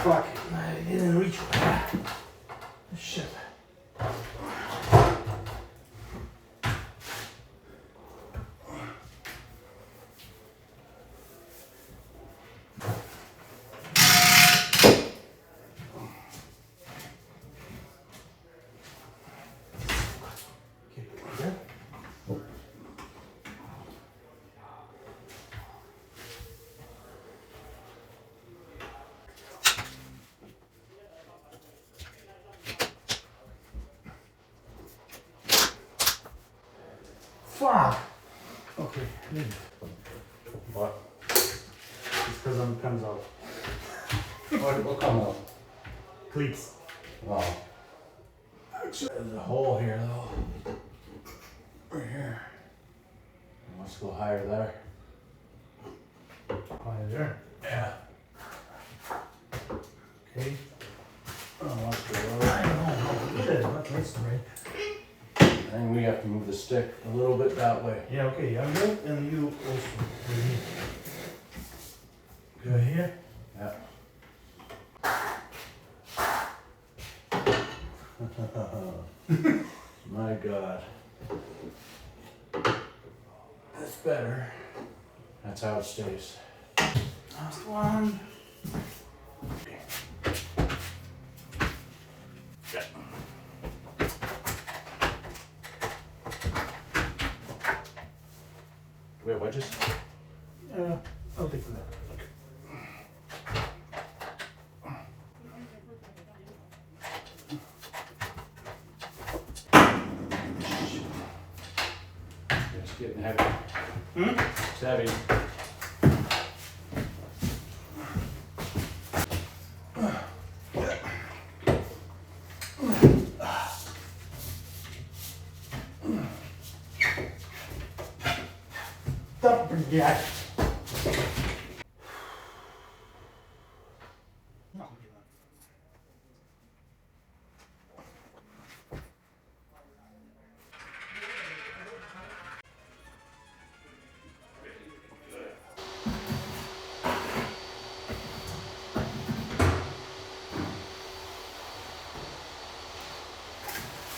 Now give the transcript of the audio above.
fuck. I didn't reach. Shit. Fuck. Okay, leave. What? It's because it comes out. What will come out? Cleats. Oh. Actually, there's a hole here though. Right here. Let's go higher there. Right there. Yeah. Okay. Oh, let's go I lower. don't know. Look at it. That's right. I think we have to move the stick a little bit that way. Yeah, okay. I'm good. And you also. Go here. Yeah. My God. That's better. That's how it stays. Last one. Do we have wedges? I'll take that. It's getting heavy. It's heavy. Don't forget. No.